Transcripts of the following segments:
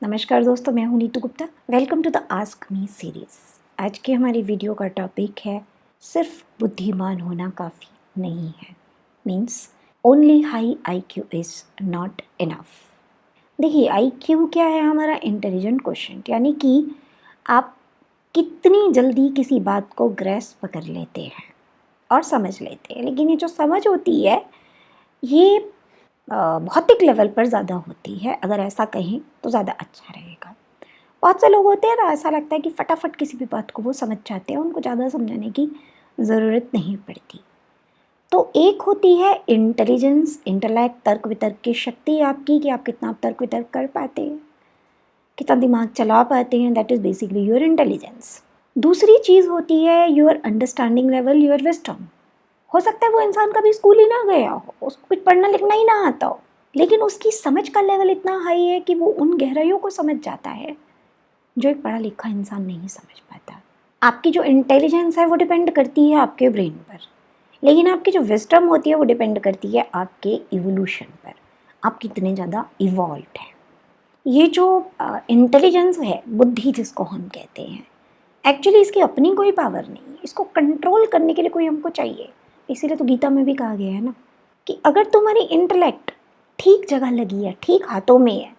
नमस्कार दोस्तों, मैं हूं Neetu Gupta. Welcome to the ask me series. आज की हमारी वीडियो का टॉपिक है सिर्फ बुद्धिमान होना काफ़ी नहीं है। Means only high IQ is not enough. देखिए, IQ क्या है? हमारा इंटेलिजेंट क्वेश्चन, यानी कि आप कितनी जल्दी किसी बात को ग्रैस्प कर लेते हैं और समझ लेते हैं। लेकिन ये जो समझ होती है ये भौतिक लेवल पर ज़्यादा होती है। अगर ऐसा कहें तो ज़्यादा अच्छा रहेगा। बहुत से लोग होते हैं ना, ऐसा लगता है कि फटाफट किसी भी बात को वो समझ जाते हैं, उनको ज़्यादा समझाने की ज़रूरत नहीं पड़ती। तो एक होती है इंटेलिजेंस, इंटेलेक्ट, तर्क वितर्क की शक्ति आपकी, कि आप कितना तर्क वितर्क कर पाते हैं, कितना दिमाग चला पाते हैं। That is basically your intelligence. दूसरी चीज़ होती है your understanding level, your wisdom. हो सकता है वो इंसान कभी स्कूल ही ना गया हो, उसको कुछ पढ़ना लिखना ही ना आता हो, लेकिन उसकी समझ का लेवल इतना हाई है कि वो उन गहराइयों को समझ जाता है जो एक पढ़ा लिखा इंसान नहीं समझ पाता। आपकी जो इंटेलिजेंस है वो डिपेंड करती है आपके ब्रेन पर, लेकिन आपकी जो विजडम होती है वो डिपेंड करती है आपके इवोल्यूशन पर। आप कितने ज़्यादा इवॉल्व हैं। ये जो इंटेलिजेंस है, बुद्धि जिसको हम कहते हैं, एक्चुअली इसकी अपनी कोई पावर नहीं है। इसको कंट्रोल करने के लिए कोई हमको चाहिए। इसीलिए तो गीता में भी कहा गया है ना कि अगर तुम्हारी इंटेलेक्ट ठीक जगह लगी है, ठीक हाथों में है,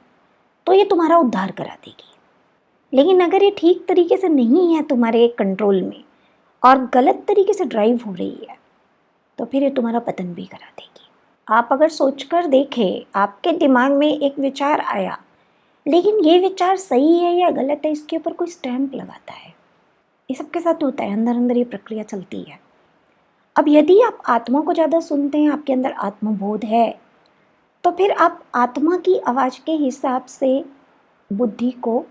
तो ये तुम्हारा उद्धार करा देगी। लेकिन अगर ये ठीक तरीके से नहीं है तुम्हारे कंट्रोल में और गलत तरीके से ड्राइव हो रही है, तो फिर ये तुम्हारा पतन भी करा देगी। आप अगर सोचकर देखें, आपके दिमाग में एक विचार आया, लेकिन ये विचार सही है या गलत है इसके ऊपर कोई स्टैंप लगाता है। ये सबके साथ होता है, अंदर अंदर ये प्रक्रिया चलती है। अब यदि आप आत्मा को ज़्यादा सुनते हैं, आपके अंदर आत्मबोध है, तो फिर आप आत्मा की आवाज़ के हिसाब से बुद्धि को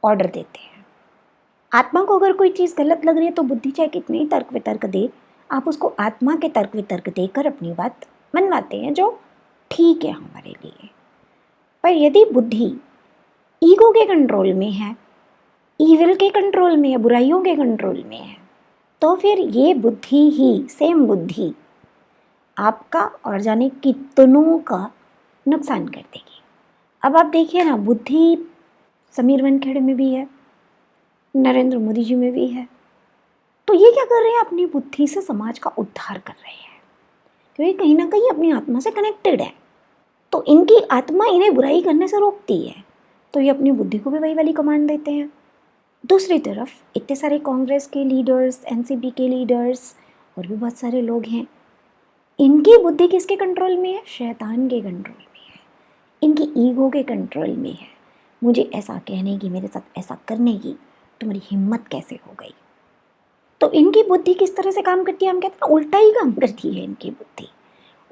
ऑर्डर देते हैं। आत्मा को अगर कोई चीज़ गलत लग रही है तो बुद्धि चाहे कितने ही तर्क वितर्क दे, आप उसको आत्मा के तर्क वितर्क देकर अपनी बात मनवाते हैं, जो ठीक है हमारे लिए। पर यदि बुद्धि ईगो के कंट्रोल में है, ईविल के कंट्रोल में है, बुराइयों के कंट्रोल में है, तो फिर ये बुद्धि ही, सेम बुद्धि, आपका और जाने कितनों का नुकसान कर देगी। अब आप देखिए ना, बुद्धि समीर वानखेड़े में भी है, नरेंद्र मोदी जी में भी है। तो ये क्या कर रहे हैं? अपनी बुद्धि से समाज का उद्धार कर रहे हैं, क्योंकि कहीं ना कहीं अपनी आत्मा से कनेक्टेड है। तो इनकी आत्मा इन्हें बुराई करने से रोकती है, तो ये अपनी बुद्धि को भी वही वाली कमांड देते हैं। दूसरी तरफ इतने सारे कांग्रेस के लीडर्स, एनसीपी के लीडर्स और भी बहुत सारे लोग हैं, इनकी बुद्धि किसके कंट्रोल में है? शैतान के कंट्रोल में है, इनकी ईगो के कंट्रोल में है। मुझे ऐसा कहने की, मेरे साथ ऐसा करने की तुम्हारी हिम्मत कैसे हो गई? तो इनकी बुद्धि किस तरह से काम करती है? हम कहते हैं उल्टा ही काम करती है इनकी बुद्धि।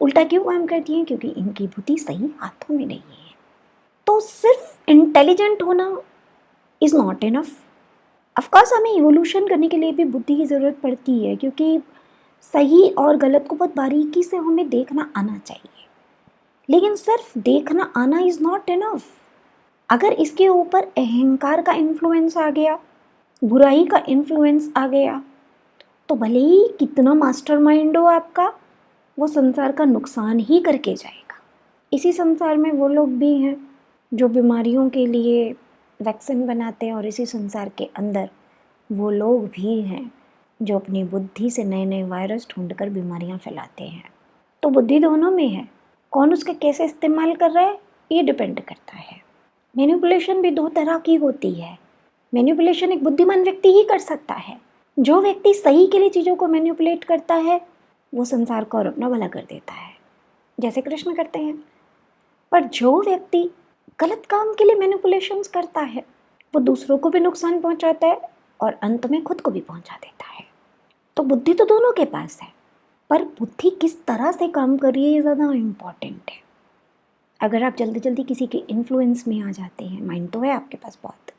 उल्टा क्यों काम करती है? क्योंकि इनकी बुद्धि सही हाथों में नहीं है। तो सिर्फ इंटेलिजेंट होना इज़ नॉट इनफ। ऑफकोर्स हमें इवोल्यूशन करने के लिए भी बुद्धि की ज़रूरत पड़ती है, क्योंकि सही और गलत को बहुत बारीकी से हमें देखना आना चाहिए। लेकिन सिर्फ देखना आना इज़ नॉट इनफ। अगर इसके ऊपर अहंकार का इन्फ्लुएंस आ गया, बुराई का इन्फ्लुएंस आ गया, तो भले ही कितना मास्टरमाइंड हो आपका, वो संसार का नुकसान ही करके जाएगा। इसी संसार में वो लोग भी हैं जो बीमारियों के लिए वैक्सीन बनाते हैं, और इसी संसार के अंदर वो लोग भी हैं जो अपनी बुद्धि से नए नए वायरस ढूंढकर बीमारियां फैलाते हैं। तो बुद्धि दोनों में है, कौन उसका कैसे इस्तेमाल कर रहा है ये डिपेंड करता है। मैनिपुलेशन भी दो तरह की होती है। मैनिपुलेशन एक बुद्धिमान व्यक्ति ही कर सकता है। जो व्यक्ति सही के लिए चीज़ों को मैनिपुलेट करता है वो संसार को और अपना भला कर देता है, जैसे कृष्ण करते हैं। पर जो व्यक्ति गलत काम के लिए मैनिपुलेशंस करता है वो दूसरों को भी नुकसान पहुंचाता है और अंत में खुद को भी पहुंचा देता है। तो बुद्धि तो दोनों के पास है, पर बुद्धि किस तरह से काम कर रही है ये ज़्यादा इम्पॉर्टेंट है। अगर आप जल्दी जल्दी किसी के इन्फ्लुएंस में आ जाते हैं, माइंड तो है आपके पास बहुत,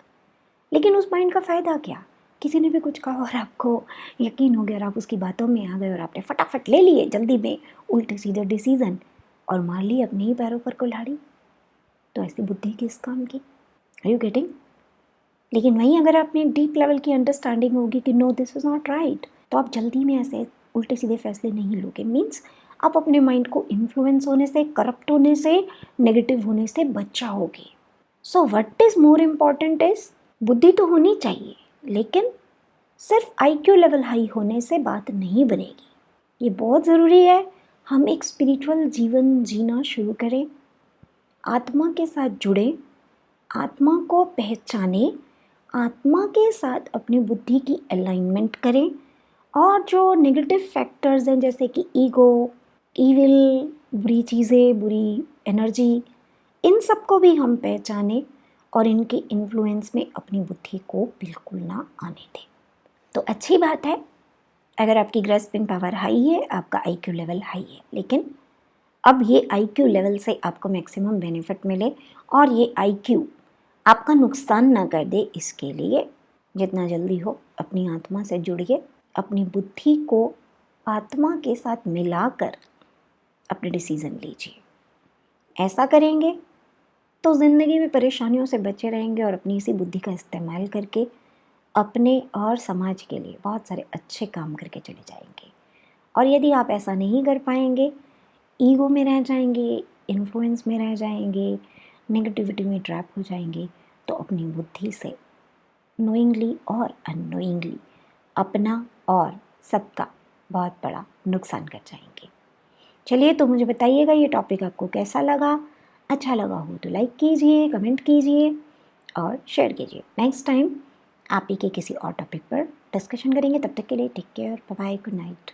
लेकिन उस माइंड का फ़ायदा क्या? किसी ने भी कुछ कहा और आपको यकीन हो गया और आप उसकी बातों में आ गए और आपने फटाफट ले लिए जल्दी में उल्टे सीधे डिसीज़न और मार ली अपने ही पैरों पर कुल्हाड़ी। तो ऐसी बुद्धि किस काम की? Are you getting? लेकिन वहीं अगर आप में डीप लेवल की अंडरस्टैंडिंग होगी कि no this is not right, तो आप जल्दी में ऐसे उल्टे सीधे फैसले नहीं लोगे। मीन्स आप अपने माइंड को इन्फ्लुएंस होने से, करप्ट होने से, नेगेटिव होने से बचाओगे। So what is more important is बुद्धि तो होनी चाहिए, लेकिन सिर्फ IQ लेवल हाई होने से बात नहीं बनेगी। ये बहुत ज़रूरी है हम एक स्पिरिचुअल जीवन जीना शुरू करें, आत्मा के साथ जुड़ें, आत्मा को पहचानें, आत्मा के साथ अपनी बुद्धि की अलाइनमेंट करें, और जो नेगेटिव फैक्टर्स हैं जैसे कि ईगो, ईविल, बुरी चीज़ें, बुरी एनर्जी, इन सब को भी हम पहचानें और इनके इन्फ्लुएंस में अपनी बुद्धि को बिल्कुल ना आने दें। तो अच्छी बात है अगर आपकी ग्रेस्पिंग पावर हाई है, आपका IQ लेवल हाई है, लेकिन अब ये IQ लेवल से आपको मैक्सिमम बेनिफिट मिले और ये IQ आपका नुकसान ना कर दे, इसके लिए जितना जल्दी हो अपनी आत्मा से जुड़िए, अपनी बुद्धि को आत्मा के साथ मिलाकर अपने डिसीज़न लीजिए। ऐसा करेंगे तो ज़िंदगी में परेशानियों से बचे रहेंगे और अपनी इसी बुद्धि का इस्तेमाल करके अपने और समाज के लिए बहुत सारे अच्छे काम करके चले जाएंगे। और यदि आप ऐसा नहीं कर पाएंगे, ईगो में रह जाएंगे, इन्फ्लुएंस में रह जाएंगे, नेगेटिविटी में ट्रैप हो जाएंगे, तो अपनी बुद्धि से नोइंगली और अननोइंगली अपना और सबका बहुत बड़ा नुकसान कर जाएंगे। चलिए, तो मुझे बताइएगा ये टॉपिक आपको कैसा लगा। अच्छा लगा हो तो लाइक कीजिए, कमेंट कीजिए और शेयर कीजिए। नेक्स्ट टाइम आप ही के किसी और टॉपिक पर डिस्कशन करेंगे। तब तक के लिए take care, bye bye, good night.